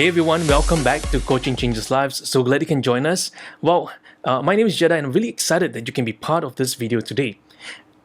Hey everyone, welcome back to Coaching Changes Lives. So glad you can join us. Well, my name is Jedi and I'm really excited that you can be part of this video today.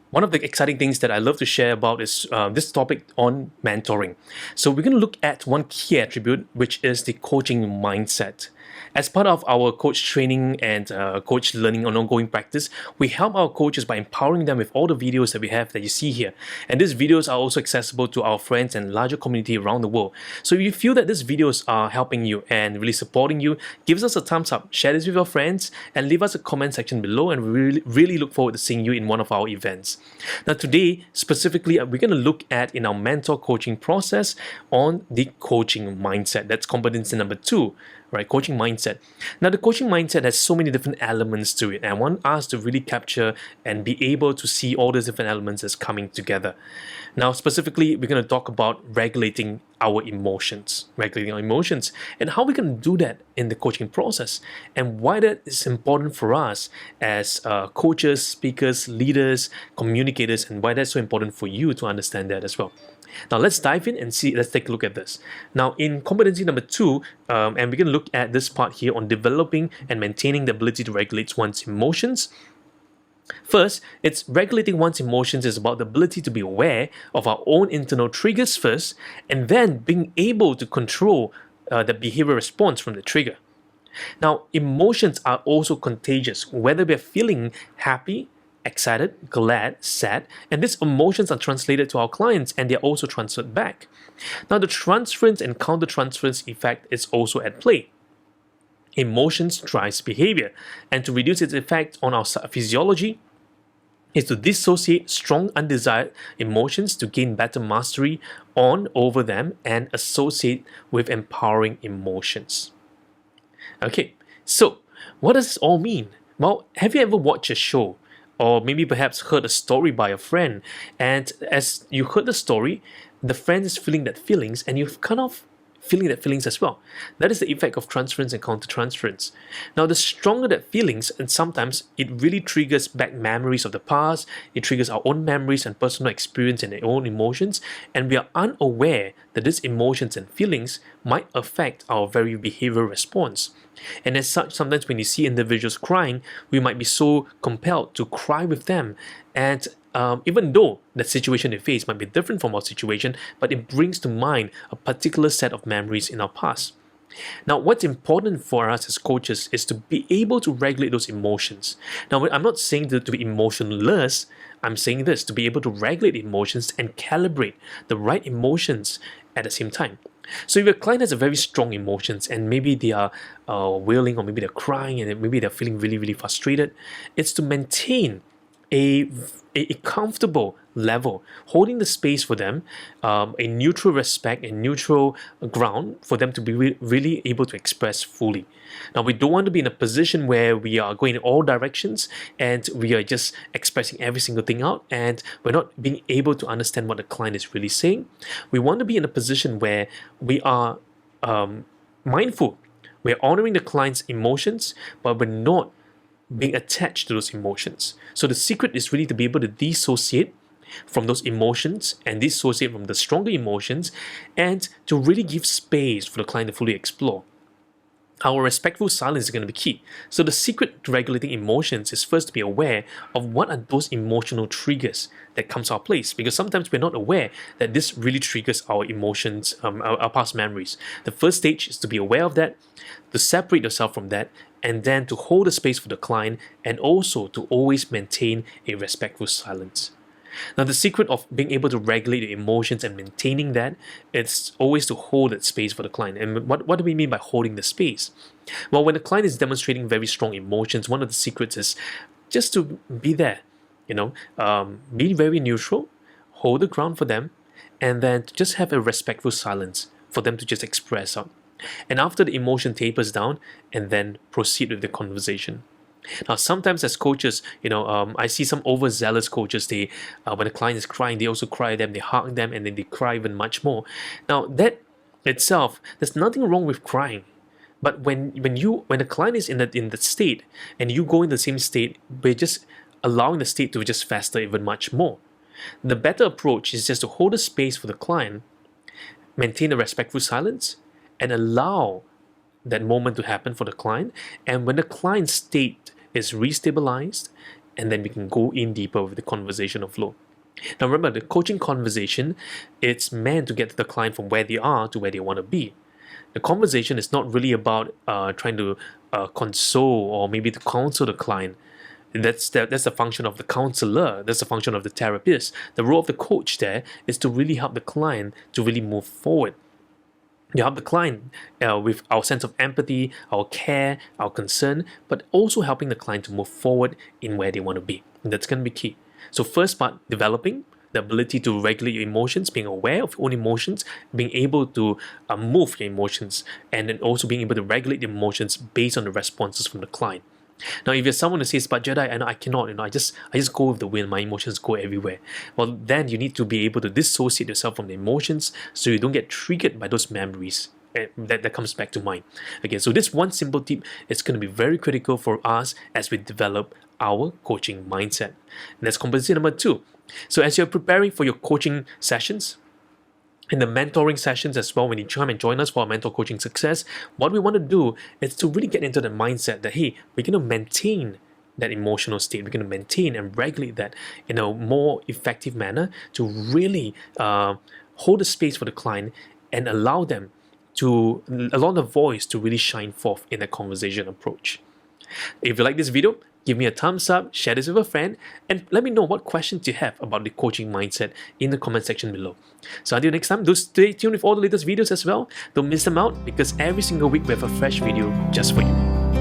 One of the exciting things that I love to share about is this topic on mentoring. So we're going to look at one key attribute, which is the coaching mindset. As part of our coach training and coach learning on ongoing practice, we help our coaches by empowering them with all the videos that we have that you see here. And these videos are also accessible to our friends and larger community around the world. So if you feel that these videos are helping you and really supporting you, give us a thumbs up, share this with your friends, and leave us a comment section below, and we really look forward to seeing you in one of our events. Now today, specifically, we're going to look at in our mentor coaching process on the coaching mindset. That's competency number 2. Right, coaching mindset. Now, the coaching mindset has so many different elements to it, and I want us to really capture and be able to see all these different elements as coming together. Now, specifically, we're going to talk about regulating our emotions, and how we can do that in the coaching process, and why that is important for us as coaches, speakers, leaders, communicators, and why that's so important for you to understand that as well. Now let's dive in and see. Let's take a look at this. Now in competency number 2, and we're going to look at this part here on developing and maintaining the ability to regulate one's emotions. First, it's regulating one's emotions is about the ability to be aware of our own internal triggers first, and then being able to control the behavior response from the trigger. Now, emotions are also contagious, whether we're feeling happy, excited, glad, sad, and these emotions are translated to our clients and they're also transferred back. Now, the transference and counter-transference effect is also at play. Emotions drives behavior, and to reduce its effect on our physiology is to dissociate strong undesired emotions to gain better mastery over them and associate with empowering emotions. Okay, so what does this all mean? Well, have you ever watched a show? Or maybe perhaps heard a story by a friend, and as you heard the story, the friend is feeling that feelings, and you're kind of feeling that feelings as well. That is the effect of transference and countertransference. Now, the stronger that feelings, and sometimes it really triggers back memories of the past, it triggers our own memories and personal experience and our own emotions, and we are unaware that these emotions and feelings might affect our very behavioral response. And as such, sometimes when you see individuals crying, we might be so compelled to cry with them. And even though the situation they face might be different from our situation, but it brings to mind a particular set of memories in our past. Now, what's important for us as coaches is to be able to regulate those emotions. Now, I'm not saying to be emotionless. I'm saying this, to be able to regulate emotions and calibrate the right emotions at the same time. So if your client has a very strong emotions and maybe they are wailing, or maybe they're crying, and maybe they're feeling really, really frustrated, it's to maintain a comfortable level, holding the space for them, a neutral respect and neutral ground for them to be really able to express fully. Now, we don't want to be in a position where we are going in all directions and we are just expressing every single thing out and we're not being able to understand what the client is really saying. We want to be in a position where we are mindful. We're honoring the client's emotions, but we're not being attached to those emotions. So the secret is really to be able to dissociate from those emotions and dissociate from the stronger emotions, and to really give space for the client to fully explore. Our respectful silence is going to be key. So the secret to regulating emotions is first to be aware of what are those emotional triggers that comes to our place, because sometimes we're not aware that this really triggers our emotions, our past memories. The first stage is to be aware of that, to separate yourself from that, and then to hold the space for the client, and also to always maintain a respectful silence. Now, the secret of being able to regulate your emotions and maintaining that, it's always to hold that space for the client. And what do we mean by holding the space? Well, when the client is demonstrating very strong emotions, one of the secrets is just to be there, be very neutral, hold the ground for them, and then just have a respectful silence for them to just express out. And after the emotion tapers down, and then proceed with the conversation. Now, sometimes as coaches, I see some overzealous coaches. They, when a client is crying, they also cry at them, they hug them, and then they cry even much more. Now, that itself, there's nothing wrong with crying. But when a client is in the state, and you go in the same state, we're just allowing the state to just fester even much more. The better approach is just to hold a space for the client, maintain a respectful silence, and allow that moment to happen for the client. And when the client's state is restabilized, and then we can go in deeper with the conversational flow. Now remember, the coaching conversation, it's meant to get the client from where they are to where they want to be. The conversation is not really about trying to console or maybe to counsel the client. That's the function of the counselor. That's the function of the therapist. The role of the coach there is to really help the client to really move forward. You help the client with our sense of empathy, our care, our concern, but also helping the client to move forward in where they want to be. And that's going to be key. So first part, developing the ability to regulate your emotions, being aware of your own emotions, being able to move your emotions, and then also being able to regulate the emotions based on the responses from the client. Now, if you're someone who says, but Jedi, I cannot, I just go with the wind, my emotions go everywhere. Well, then you need to be able to dissociate yourself from the emotions so you don't get triggered by those memories that comes back to mind. Okay, so this one simple tip is going to be very critical for us as we develop our coaching mindset. And that's competency number 2. So as you're preparing for your coaching sessions, in the mentoring sessions as well, when you come and join us for our mentor coaching success, what we want to do is to really get into the mindset that, hey, we're going to maintain that emotional state. We're going to maintain and regulate that in a more effective manner to really hold the space for the client and allow the voice to really shine forth in that conversation approach. If you like this video, give me a thumbs up, share this with a friend, and let me know what questions you have about the coaching mindset in the comment section below. So until next time, do stay tuned with all the latest videos as well. Don't miss them out because every single week we have a fresh video just for you.